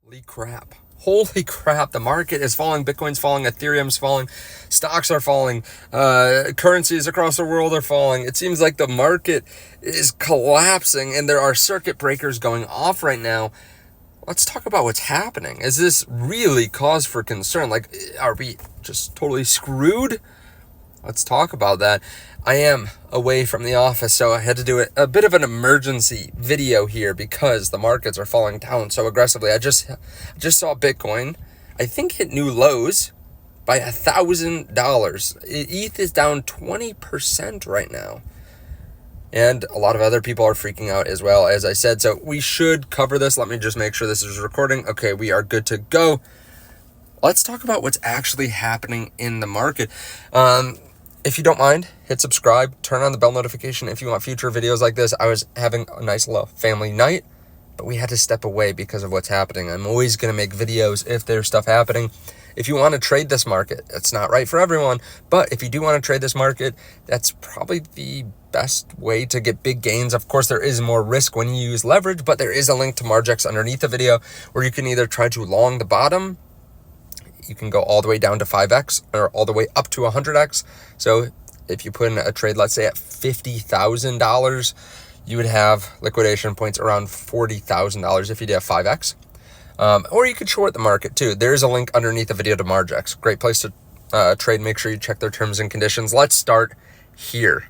Holy crap. Holy crap. The market is falling. Bitcoin's falling. Ethereum's falling. Stocks are falling. Currencies across the world are falling. It seems like the market is collapsing and there are circuit breakers going off right now. Let's talk about what's happening. Is this really cause for concern? Like, are we just totally screwed? Let's talk about that. I am away from the office, so I had to do a bit of an emergency video here because the markets are falling down so aggressively. I just saw Bitcoin, I think, hit new lows by $1,000. ETH is down 20% right now. And a lot of other people are freaking out as well, as I said. So we should cover this. Let me just make sure this is recording. Okay, we are good to go. Let's talk about what's actually happening in the market. If you don't mind, hit subscribe, turn on the bell notification if you want future videos like this. I was having a nice little family night, but we had to step away because of what's happening. I'm always going to make videos if there's stuff happening. If you want to trade this market, it's not right for everyone, but if you do want to trade this market, that's probably the best way to get big gains. Of course, there is more risk when you use leverage, but there is a link to Margex underneath the video where you can either try to long the bottom. You can go all the way down to 5x or all the way up to 100x. So if you put in a trade, let's say at $50,000, you would have liquidation points around $40,000 if you did 5x. Or you could short the market too. There's a link underneath the video to Margex. Great place to trade. Make sure you check their terms and conditions. Let's start here.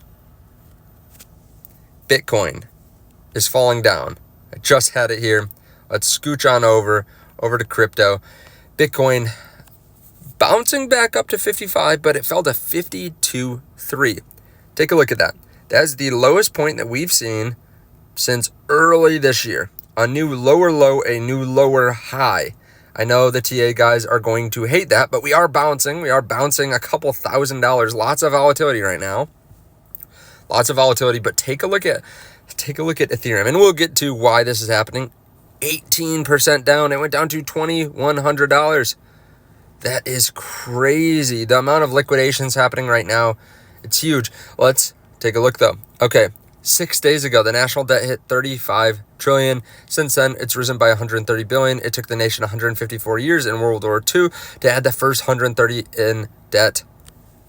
Bitcoin is falling down. I just had it here. Let's scooch on over to crypto. Bitcoin bouncing back up to 55, but it fell to 52.3. Take a look at that. That's the lowest point that we've seen since early this year. A new lower low, a new lower high. I know the TA guys are going to hate that, but we are bouncing. We are bouncing a couple $1,000. Lots of volatility right now. Lots of volatility, but take a look at Ethereum, and we'll get to why this is happening. 18% down. It went down to $2,100. That is crazy. The amount of liquidations happening right now, it's huge. Let's take a look though. Okay, 6 days ago, the national debt hit 35 trillion. Since then, it's risen by 130 billion. It took the nation 154 years in World War II to add the first 130 in debt.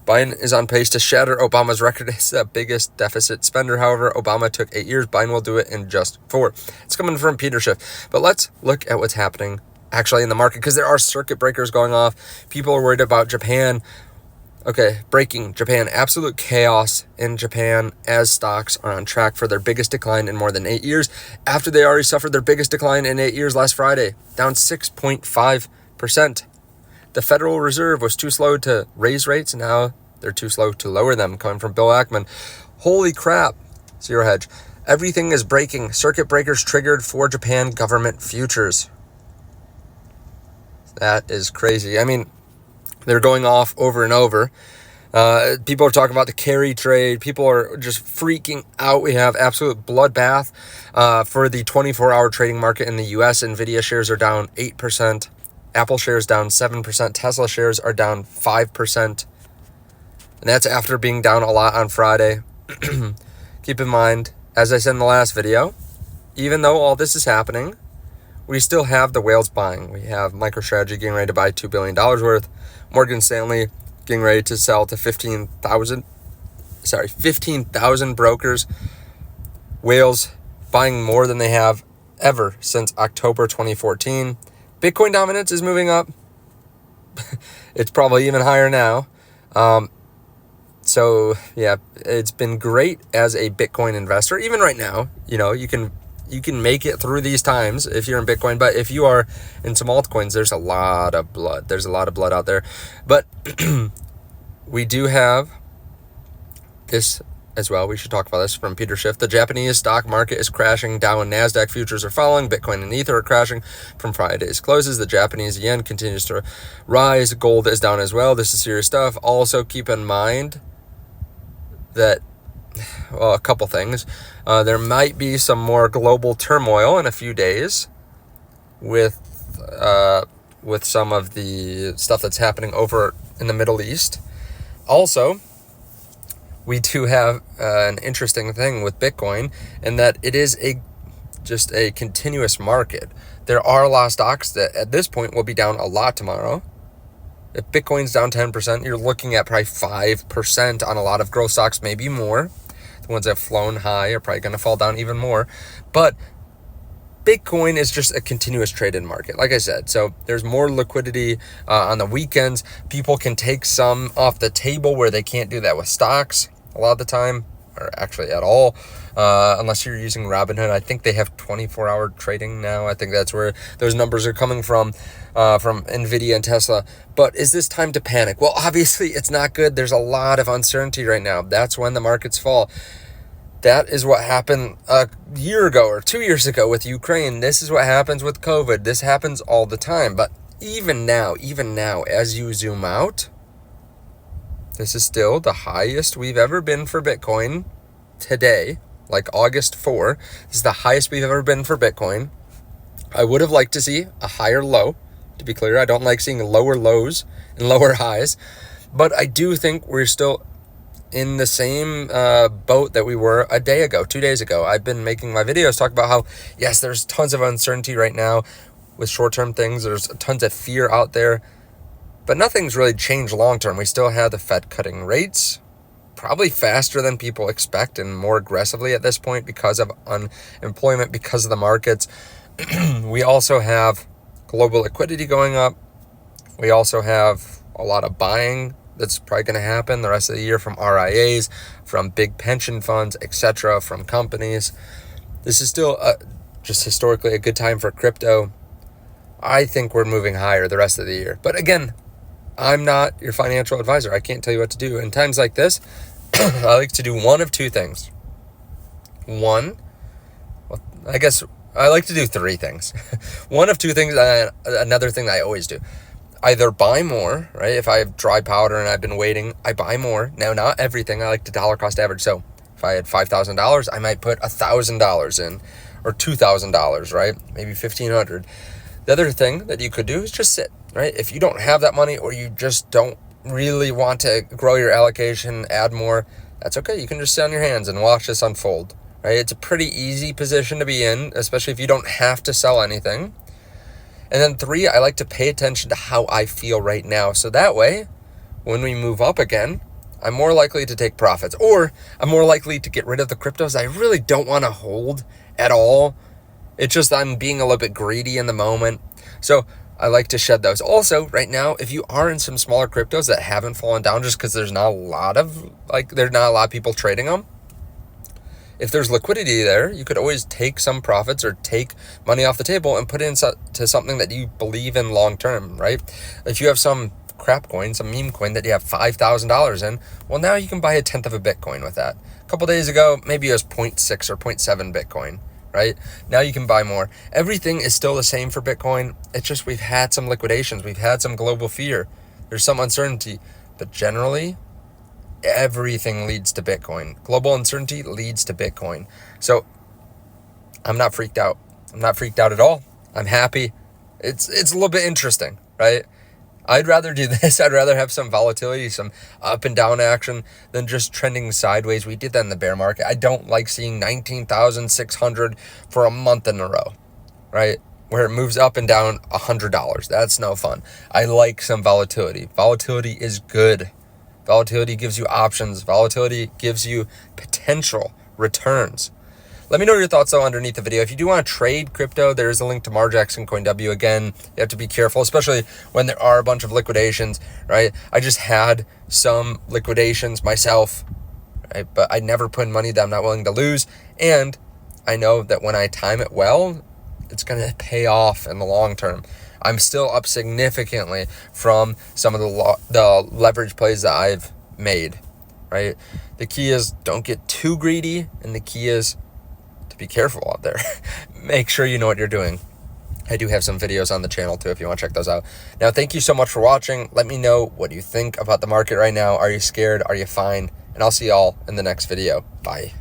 Biden is on pace to shatter Obama's record as the biggest deficit spender. However, Obama took 8 years. Biden will do it in just 4. It's coming from Peter Schiff. But let's look at what's happening actually in the market, because there are circuit breakers going off. People are worried about Japan. Okay, breaking Japan. Absolute chaos in Japan as stocks are on track for their biggest decline in more than 8 years after they already suffered their biggest decline in 8 years last Friday, down 6.5%. The Federal Reserve was too slow to raise rates, and now they're too slow to lower them, coming from Bill Ackman. Holy crap. Zero hedge. Everything is breaking. Circuit breakers triggered for Japan government futures. That is crazy. I mean, they're going off over and over. People are talking about the carry trade. People are just freaking out. We have absolute bloodbath for the 24-hour trading market in the U.S. NVIDIA shares are down 8%. Apple shares down 7%. Tesla shares are down 5%. And that's after being down a lot on Friday. Keep in mind, as I said in the last video, even though all this is happening, we still have the whales buying. We have MicroStrategy getting ready to buy $2 billion worth. Morgan Stanley getting ready to sell to 15,000 brokers. Whales buying more than they have ever since October 2014. Bitcoin dominance is moving up. It's probably even higher now. So yeah, it's been great as a Bitcoin investor. Even right now, you can make it through these times if you're in Bitcoin. But if you are in some altcoins, there's a lot of blood. There's a lot of blood out there. But we do have this as well. We should talk about this from Peter Schiff. The Japanese stock market is crashing. Dow and NASDAQ futures are falling. Bitcoin and Ether are crashing from Friday's closes. The Japanese yen continues to rise. Gold is down as well. This is serious stuff. Also, keep in mind that a couple things. There might be some more global turmoil in a few days with some of the stuff that's happening over in the Middle East. Also, we do have an interesting thing with Bitcoin in that it is a just a continuous market. There are a lot of stocks that at this point will be down a lot tomorrow. If Bitcoin's down 10%, you're looking at probably 5% on a lot of growth stocks, maybe more. The ones that have flown high are probably going to fall down even more. But Bitcoin is just a continuous traded market, like I said. So there's more liquidity on the weekends. People can take some off the table where they can't do that with stocks a lot of the time, or actually at all, unless you're using Robinhood. I think they have 24-hour trading now. I think that's where those numbers are coming from NVIDIA and Tesla. But is this time to panic? Well, obviously it's not good. There's a lot of uncertainty right now. That's when the markets fall. That is what happened a year ago or 2 years ago with Ukraine. This is what happens with COVID. This happens all the time. But even now, as you zoom out, this is still the highest we've ever been for Bitcoin today, like August 4. This is the highest we've ever been for Bitcoin. I would have liked to see a higher low. To be clear, I don't like seeing lower lows and lower highs. But I do think we're still in the same boat that we were a day ago, 2 days ago. I've been making my videos talk about how, yes, there's tons of uncertainty right now with short-term things. There's tons of fear out there, but nothing's really changed long-term. We still have the Fed cutting rates, probably faster than people expect and more aggressively at this point because of unemployment, because of the markets. We also have global liquidity going up. We also have a lot of buying that's probably going to happen the rest of the year from RIAs, from big pension funds, etc., from companies. This is still just historically a good time for crypto. I think we're moving higher the rest of the year. But again, I'm not your financial advisor. I can't tell you what to do. In times like this, I like to do one of two things. One, well, I guess I like to do three things. One of two things, another thing that I always do. Either buy more, right? If I have dry powder and I've been waiting, I buy more. Now, not everything. I like to dollar cost average. So if I had $5,000, I might put $1,000 in, or $2,000, right? Maybe $1,500. The other thing that you could do is just sit, right? If you don't have that money, or you just don't really want to grow your allocation, add more, that's okay. You can just sit on your hands and watch this unfold, right? It's a pretty easy position to be in, especially if you don't have to sell anything. And then three, I like to pay attention to how I feel right now. So that way, when we move up again, I'm more likely to take profits, or I'm more likely to get rid of the cryptos I really don't want to hold at all. It's just I'm being a little bit greedy in the moment. So I like to shed those. Also, right now, if you are in some smaller cryptos that haven't fallen down just because there's not a lot of people trading them, if there's liquidity there, you could always take some profits or take money off the table and put it into something that you believe in long term, right? If you have some crap coin, some meme coin that you have $5,000 in, well, now you can buy 1/10 of a Bitcoin with that. A couple days ago, maybe it was 0.6 or 0.7 Bitcoin, right? Now you can buy more. Everything is still the same for Bitcoin. It's just we've had some liquidations. We've had some global fear. There's some uncertainty, but generally, everything leads to Bitcoin. Global uncertainty leads to Bitcoin. So I'm not freaked out. I'm not freaked out at all. I'm happy. It's a little bit interesting, right? I'd rather do this. I'd rather have some volatility, some up and down action than just trending sideways. We did that in the bear market. I don't like seeing 19,600 for a month in a row, right? Where it moves up and down $100. That's no fun. I like some volatility. Volatility is good. Volatility gives you options. Volatility gives you potential returns. Let me know your thoughts, though, underneath the video. If you do want to trade crypto, there is a link to Marjax and CoinW. Again, you have to be careful, especially when there are a bunch of liquidations, right? I just had some liquidations myself, right? But I never put in money that I'm not willing to lose. And I know that when I time it well, it's going to pay off in the long term. I'm still up significantly from some of the leverage plays that I've made, right? The key is don't get too greedy, and the key is to be careful out there. Make sure you know what you're doing. I do have some videos on the channel too if you want to check those out. Now, thank you so much for watching. Let me know what you think about the market right now. Are you scared? Are you fine? And I'll see y'all in the next video. Bye.